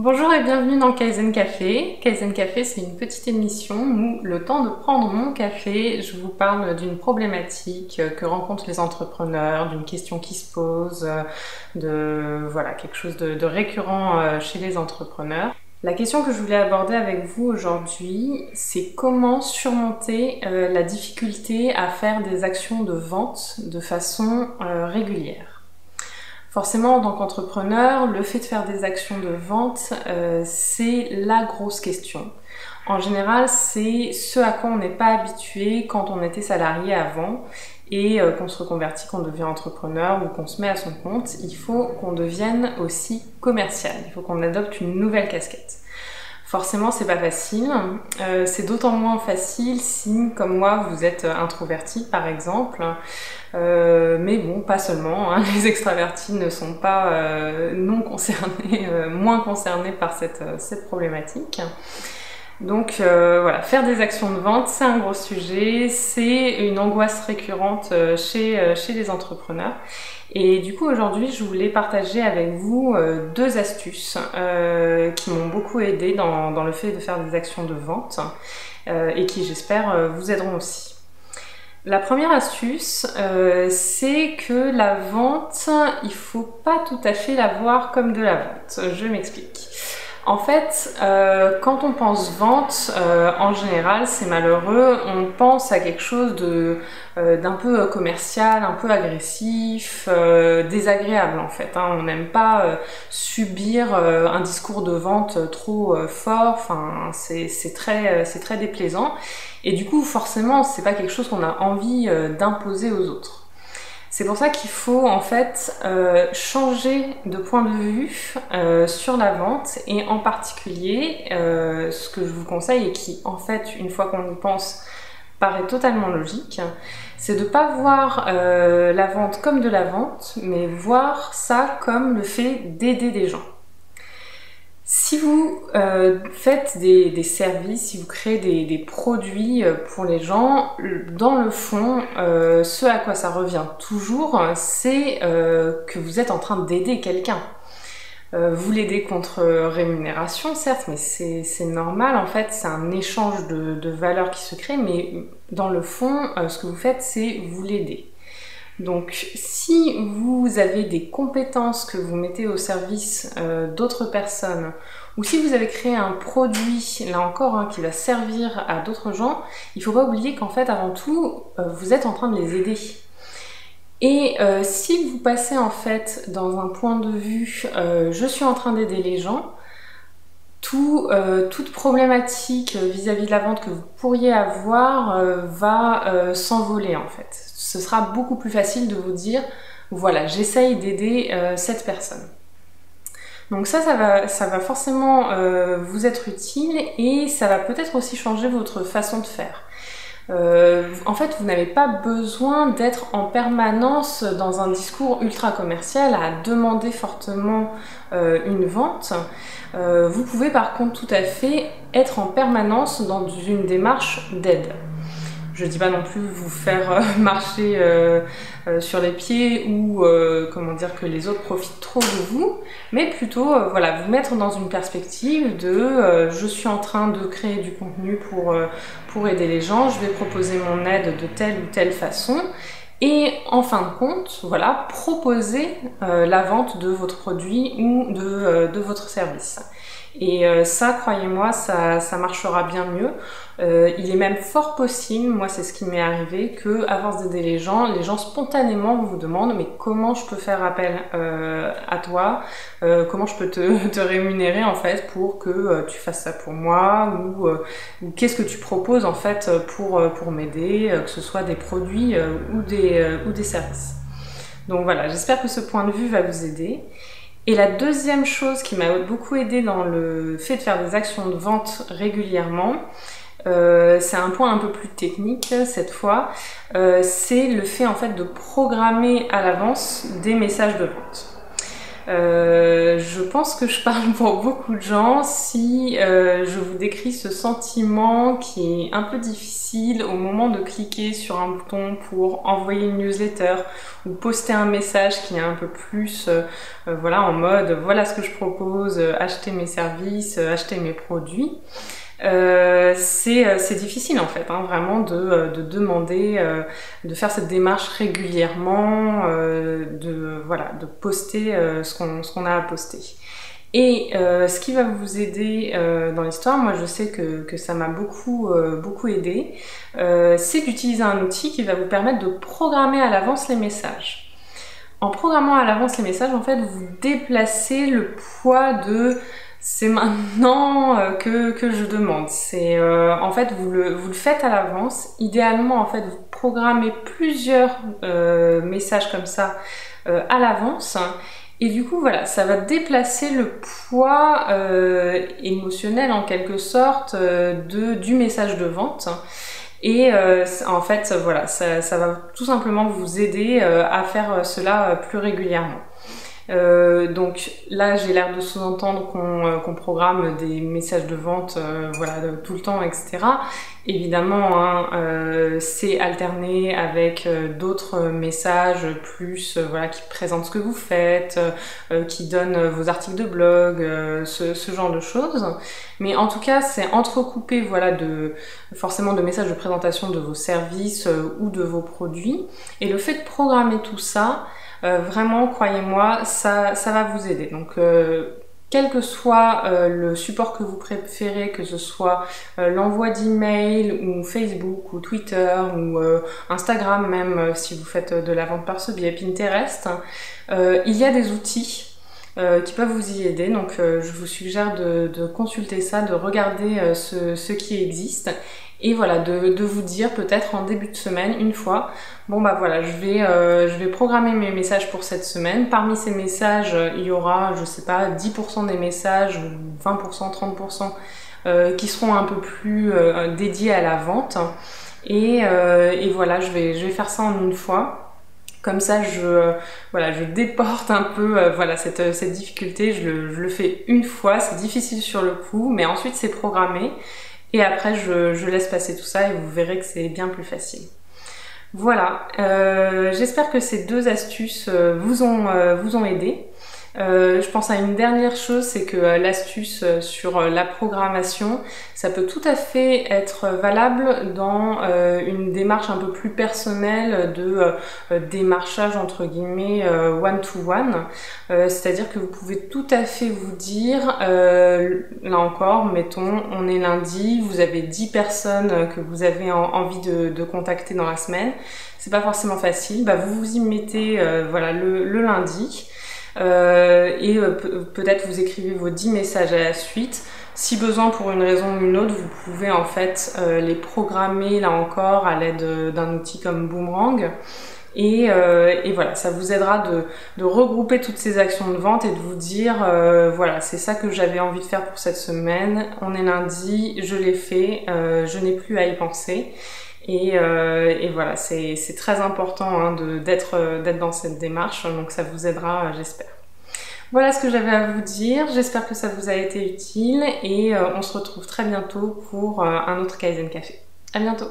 Bonjour et bienvenue dans Kaizen Café. Kaizen Café, c'est une petite émission où, le temps de prendre mon café, je vous parle d'une problématique que rencontrent les entrepreneurs, d'une question qui se pose, de quelque chose de récurrent chez les entrepreneurs. La question que je voulais aborder avec vous aujourd'hui, c'est comment surmonter la difficulté à faire des actions de vente de façon régulière. Forcément, en tant qu'entrepreneur, le fait de faire des actions de vente, c'est la grosse question. En général, c'est ce à quoi on n'est pas habitué quand on était salarié avant et qu'on se reconvertit, qu'on devient entrepreneur ou qu'on se met à son compte. Il faut qu'on devienne aussi commercial, il faut qu'on adopte une nouvelle casquette. Forcément, c'est pas facile. C'est d'autant moins facile si, comme moi, vous êtes introverti, par exemple. Mais bon, pas seulement. Hein. Les extravertis ne sont pas non concernés, moins concernés par cette problématique. Donc voilà, faire des actions de vente, c'est un gros sujet, c'est une angoisse récurrente chez les entrepreneurs. Et du coup, aujourd'hui, je voulais partager avec vous deux astuces qui m'ont beaucoup aidé dans le fait de faire des actions de vente et qui, j'espère, vous aideront aussi. La première astuce, c'est que la vente, il faut pas tout à fait la voir comme de la vente. Je m'explique. En fait, quand on pense vente, en général, c'est malheureux, on pense à quelque chose d'un peu commercial, un peu agressif, désagréable en fait. Hein. On n'aime pas subir un discours de vente trop fort, enfin, c'est très déplaisant. Et du coup, forcément, c'est pas quelque chose qu'on a envie d'imposer aux autres. C'est pour ça qu'il faut en fait changer de point de vue sur la vente et en particulier ce que je vous conseille et qui en fait une fois qu'on y pense paraît totalement logique, c'est de ne pas voir la vente comme de la vente mais voir ça comme le fait d'aider des gens. Si vous faites des services, si vous créez des produits pour les gens, dans le fond, ce à quoi ça revient toujours, c'est que vous êtes en train d'aider quelqu'un. Vous l'aidez contre rémunération, certes, mais c'est normal, en fait, c'est un échange de valeurs qui se crée, mais dans le fond, ce que vous faites, c'est vous l'aider. Donc si vous avez des compétences que vous mettez au service d'autres personnes ou si vous avez créé un produit, là encore, hein, qui va servir à d'autres gens, il ne faut pas oublier qu'en fait avant tout, vous êtes en train de les aider. Et si vous passez en fait dans un point de vue je suis en train d'aider les gens, toute problématique vis-à-vis de la vente que vous pourriez avoir va s'envoler en fait. Ce sera beaucoup plus facile de vous dire voilà, j'essaye d'aider cette personne. Donc ça va forcément vous être utile et ça va peut-être aussi changer votre façon de faire. En fait, vous n'avez pas besoin d'être en permanence dans un discours ultra commercial à demander fortement une vente. Vous pouvez par contre tout à fait être en permanence dans une démarche d'aide. Je ne dis pas non plus vous faire marcher sur les pieds ou comment dire que les autres profitent trop de vous, mais plutôt voilà, vous mettre dans une perspective de je suis en train de créer du contenu pour aider les gens, je vais proposer mon aide de telle ou telle façon et en fin de compte, voilà, proposer la vente de votre produit ou de votre service. Et ça, croyez-moi, ça marchera bien mieux. Il est même fort possible, moi c'est ce qui m'est arrivé, que à force d'aider les gens spontanément vous demandent mais comment je peux faire appel à toi, comment je peux te rémunérer en fait pour que tu fasses ça pour moi ou qu'est-ce que tu proposes en fait pour m'aider, que ce soit des produits ou des services. Donc voilà, j'espère que ce point de vue va vous aider. Et la deuxième chose qui m'a beaucoup aidé dans le fait de faire des actions de vente régulièrement, c'est un point un peu plus technique cette fois, c'est le fait en fait de programmer à l'avance des messages de vente. Je pense que je parle pour beaucoup de gens si je vous décris ce sentiment qui est un peu difficile au moment de cliquer sur un bouton pour envoyer une newsletter ou poster un message qui est un peu plus voilà, en mode voilà ce que je propose, acheter mes services, acheter mes produits. C'est difficile en fait, hein, vraiment de demander, de faire cette démarche régulièrement, voilà, de poster ce qu'on a à poster. Et ce qui va vous aider dans l'histoire, moi je sais que ça m'a beaucoup aidé, c'est d'utiliser un outil qui va vous permettre de programmer à l'avance les messages. En programmant à l'avance les messages, en fait, vous déplacez le poids de c'est maintenant que je demande. C'est en fait vous le faites à l'avance. Idéalement, en fait, vous programmez plusieurs messages comme ça à l'avance. Et du coup, voilà, ça va déplacer le poids émotionnel en quelque sorte du message de vente. Et en fait, voilà, ça va tout simplement vous aider à faire cela plus régulièrement. Donc là j'ai l'air de sous-entendre qu'on programme des messages de vente voilà, tout le temps, etc. Évidemment, hein, c'est alterné avec d'autres messages plus voilà, qui présentent ce que vous faites, qui donnent vos articles de blog, ce genre de choses. Mais en tout cas, c'est entrecoupé voilà, forcément de messages de présentation de vos services ou de vos produits. Et le fait de programmer tout ça, vraiment, croyez-moi, ça va vous aider. Donc, quel que soit le support que vous préférez, que ce soit l'envoi d'email ou Facebook ou Twitter ou Instagram même, si vous faites de la vente par ce biais, Pinterest, il y a des outils qui peuvent vous y aider. Donc, je vous suggère de consulter ça, de regarder ce qui existe. Et voilà, de vous dire peut-être en début de semaine, une fois, bon bah voilà, je vais programmer mes messages pour cette semaine. Parmi ces messages, il y aura, je sais pas, 10% des messages, 20%, 30% qui seront un peu plus dédiés à la vente. Et voilà, je vais faire ça en une fois. Comme ça, voilà, je déporte un peu voilà, cette difficulté. Je le fais une fois, c'est difficile sur le coup, mais ensuite c'est programmé. Et après, je laisse passer tout ça et vous verrez que c'est bien plus facile. Voilà, j'espère que ces deux astuces vous ont aidé. Je pense à une dernière chose, c'est que l'astuce sur la programmation, ça peut tout à fait être valable dans une démarche un peu plus personnelle de démarchage entre guillemets one-to-one. C'est-à-dire que vous pouvez tout à fait vous dire, là encore, mettons, on est lundi, vous avez 10 personnes que vous avez envie de contacter dans la semaine. C'est pas forcément facile, bah, vous vous y mettez voilà, le lundi. Et peut-être vous écrivez vos 10 messages à la suite. Si besoin pour une raison ou une autre, vous pouvez en fait les programmer là encore à l'aide d'un outil comme Boomerang. Et voilà, ça vous aidera de regrouper toutes ces actions de vente et de vous dire voilà, c'est ça que j'avais envie de faire pour cette semaine. On est lundi, je l'ai fait, je n'ai plus à y penser. Et voilà, c'est très important hein, d'être dans cette démarche, donc ça vous aidera, j'espère. Voilà ce que j'avais à vous dire, j'espère que ça vous a été utile et on se retrouve très bientôt pour un autre Kaizen Café. À bientôt!